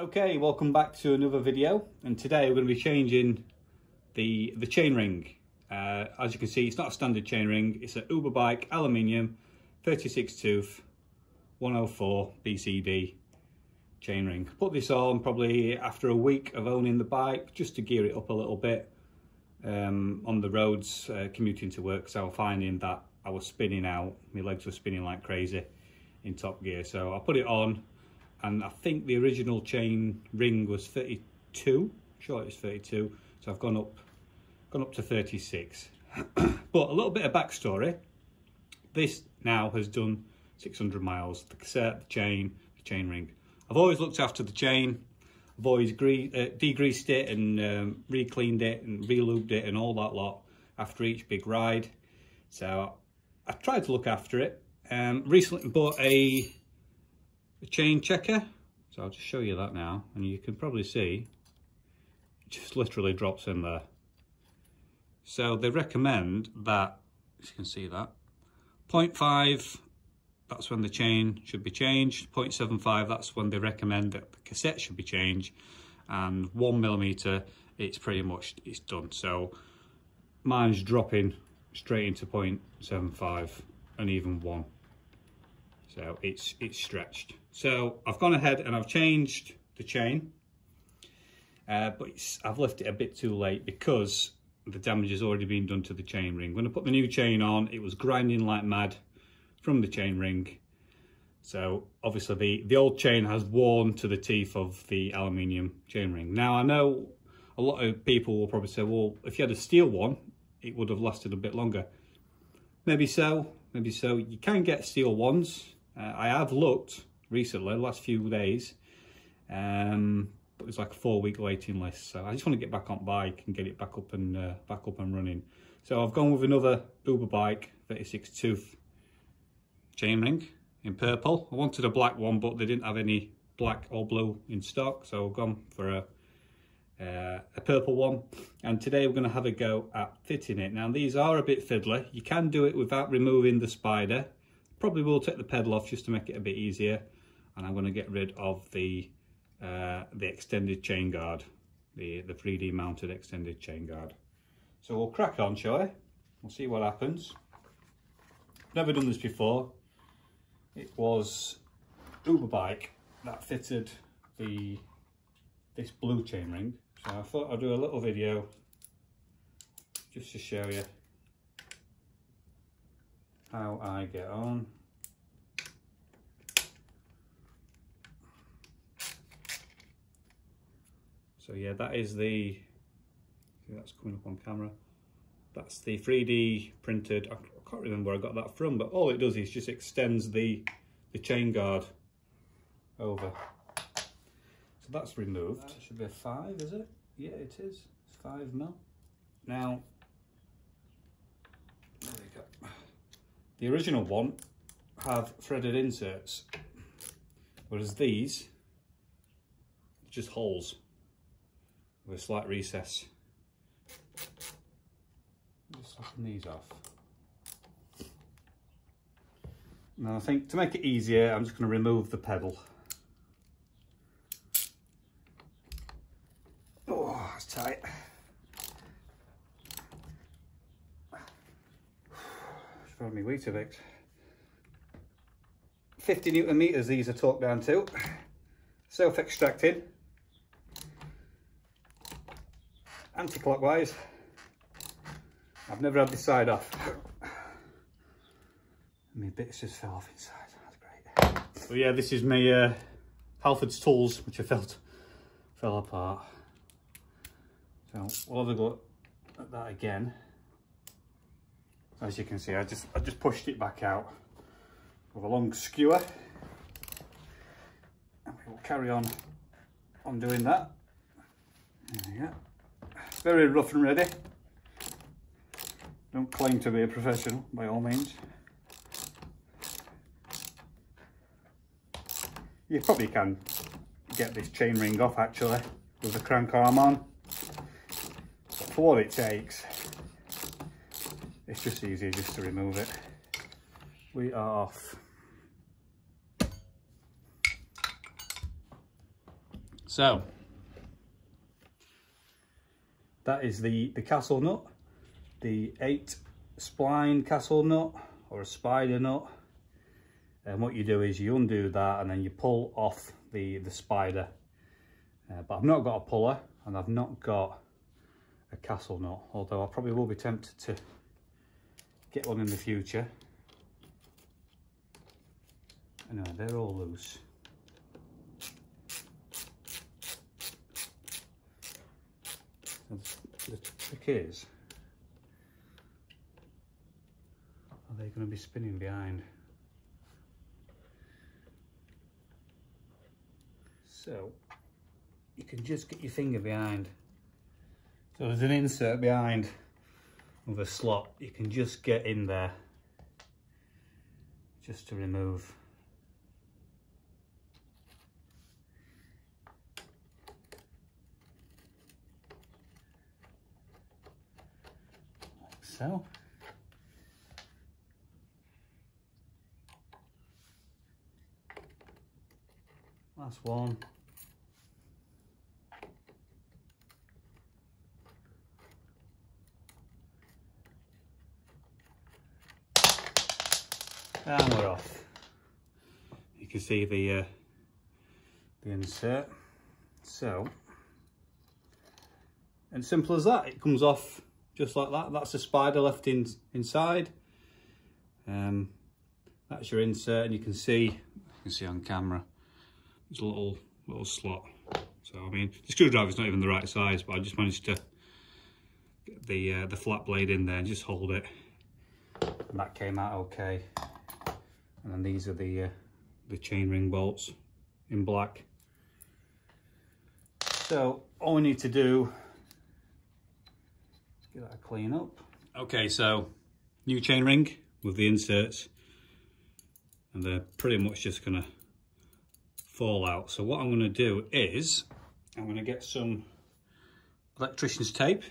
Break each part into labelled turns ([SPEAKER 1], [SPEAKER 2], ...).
[SPEAKER 1] Okay, welcome back to another video, and today we're going to be changing the chainring. As you can see, it's not a standard chainring, it's an uberbike aluminium 36 tooth 104 BCD chainring. Put this on probably after a week of owning the bike, just to gear it up a little bit on the roads commuting to work, because I was finding that I was spinning out, my legs were spinning like crazy in top gear. So I put it on, and I think the original chain ring was 32, sure it was 32, so I've gone up to 36. But a little bit of backstory: this now has done 600 miles, the cassette, the chain ring. I've always looked after the chain, I've always degreased it and re-cleaned it and re-lubed it and all that lot after each big ride. So I tried to look after it. Recently bought a chain checker, so I'll just show you that now, and you can probably see it just literally drops in there. So they recommend that, as you can see, that 0.5, that's when the chain should be changed. 0.75, that's when they recommend that the cassette should be changed, and 1mm, it's pretty much, it's done. So mine's dropping straight into 0.75 and even 1. So it's stretched. So I've gone ahead and I've changed the chain, but I've left it a bit too late because the damage has already been done to the chain ring. When I put the new chain on, it was grinding like mad from the chain ring. So obviously the old chain has worn to the teeth of the aluminium chain ring. Now I know a lot of people will probably say, well, if you had a steel one, it would have lasted a bit longer. Maybe so, maybe so. You can get steel ones. I have looked recently, the last few days, but it's like a 4-week waiting list. So I just want to get back on bike and get it back up and running. So I've gone with another uberbike 36 tooth chainring in purple. I wanted a black one, but they didn't have any black or blue in stock, so I've gone for a purple one. And today we're going to have a go at fitting it. Now these are a bit fiddly. You can do it without removing the spider. Probably will take the pedal off just to make it a bit easier, and I'm going to get rid of the extended chain guard, the 3D mounted extended chain guard. So we'll crack on, shall we? We'll see what happens. Never done this before. It was uberbike that fitted this blue chain ring, so I thought I'd do a little video just to show you how I get on. So yeah, that is see, that's coming up on camera. That's the 3D printed, I can't remember where I got that from, but all it does is just extends the chain guard over. So that's removed. That should be a 5, is it? Yeah, it is. It's 5mm. Now, there we go. The original one have threaded inserts, whereas these are just holes with a slight recess. Just slapping these off. Now I think to make it easier, I'm just going to remove the pedal. Oh, that's tight. Throw me Weetabix. 50 Newton meters these are torqued down to. Self-extracting. Anti-clockwise. I've never had this side off. My bits just fell off inside. That's great. So yeah, this is my Halford's tools, which I felt fell apart. So we'll have a go at that again. As you can see, I just pushed it back out with a long skewer, and we will carry on doing that. There we go. It's very rough and ready. Don't claim to be a professional by all means. You probably can get this chain ring off actually with the crank arm on, but for what it takes, it's just easier just to remove it. We are off. So that is the castle nut, the 8 spline castle nut or a spider nut. And what you do is you undo that and then you pull off the spider. But I've not got a puller and I've not got a castle nut, although I probably will be tempted to get one in the future. Anyway, they're all loose. The trick is, are they going to be spinning behind? So you can just get your finger behind. So there's an insert behind with a slot. You can just get in there just to remove. Like so. Last one. And we're off. You can see the insert. So, and simple as that. It comes off just like that. That's the spider left inside. That's your insert, and you can see on camera. There's a little slot. So I mean, the screwdriver's not even the right size, but I just managed to get the flat blade in there and just hold it, and that came out okay. And then these are the chainring bolts in black. So all we need to do is get that clean up. Okay, so new chainring with the inserts, and they're pretty much just gonna fall out. So what I'm going to do is I'm going to get some electrician's tape,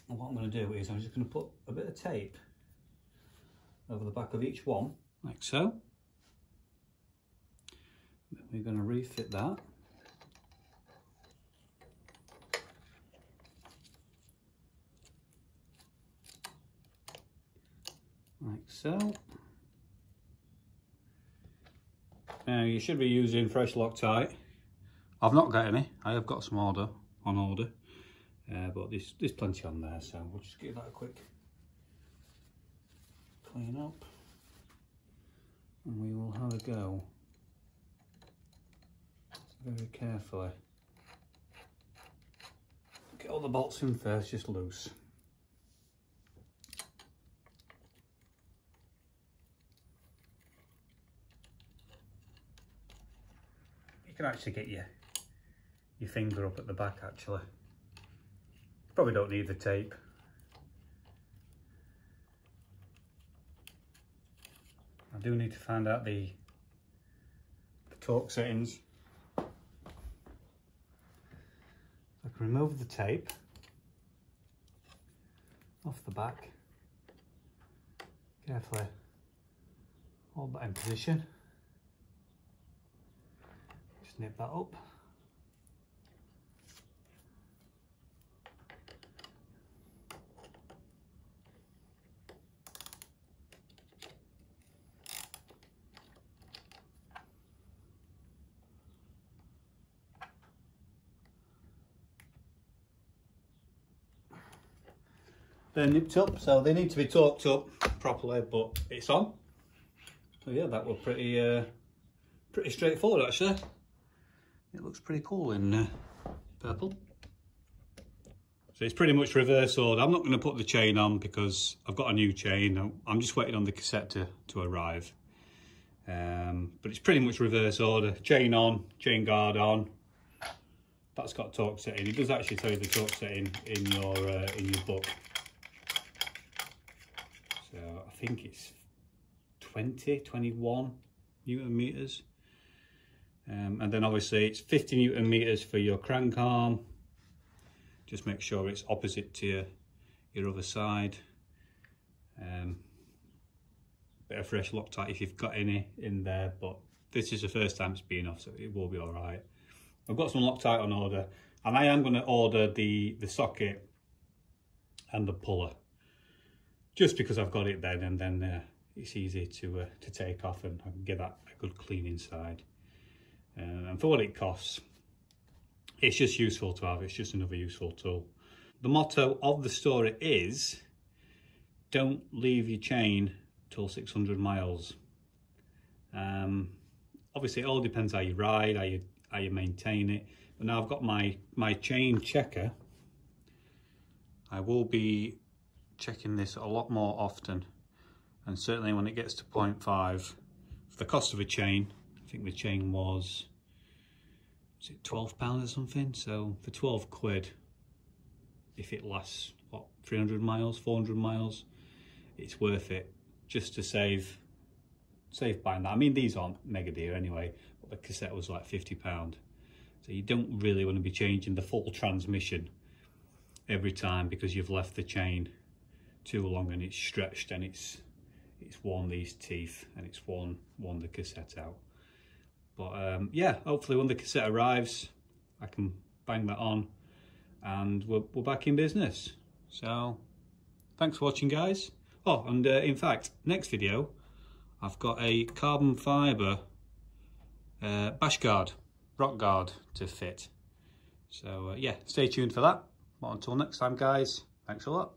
[SPEAKER 1] and what I'm going to do is I'm just going to put a bit of tape over the back of each one like so. Then we're going to refit that. Like so. Now you should be using fresh Loctite. I've not got any. I have got some on order, but there's plenty on there, so we'll just give that a quick clean up, and we will have a go very carefully. Get all the bolts in first, just loose. You can actually get your finger up at the back actually. Probably don't need the tape. I do need to find out the torque settings. I can remove the tape off the back. Carefully hold that in position. Snip that up. They're nipped up, so they need to be torqued up properly, but it's on. So yeah, that was pretty straightforward actually. It looks pretty cool in purple. So it's pretty much reverse order. I'm not going to put the chain on because I've got a new chain. I'm just waiting on the cassette to arrive. But it's pretty much reverse order. Chain on, chain guard on. That's got torque setting. It does actually tell you the torque setting in your book. So I think it's 21 Newton meters. And then obviously it's 50 Newton meters for your crank arm. Just make sure it's opposite to your other side. Bit of fresh Loctite if you've got any in there, but this is the first time it's been off, so it will be all right. I've got some Loctite on order, and I am going to order the socket and the puller, just because I've got it then, and then it's easy to take off, and I can get that a good clean inside. And for what it costs, it's just useful to have. It's just another useful tool. The motto of the store is, don't leave your chain till 600 miles. Obviously it all depends how you ride, how you maintain it. But now I've got my chain checker. I will be checking this a lot more often, and certainly when it gets to 0.5, for the cost of a chain, I think the chain was it £12 or something? So for 12 quid, if it lasts, what, 300 miles, 400 miles, it's worth it just to save buying that. I mean, these aren't mega dear anyway, but the cassette was like £50. So you don't really want to be changing the full transmission every time because you've left the chain too long and it's stretched and it's worn these teeth and it's worn the cassette out. But yeah, hopefully when the cassette arrives, I can bang that on and we're back in business. So thanks for watching, guys. Oh, and in fact, next video, I've got a carbon fibre bash guard, rock guard to fit. So yeah, stay tuned for that. Well, until next time, guys, thanks a lot.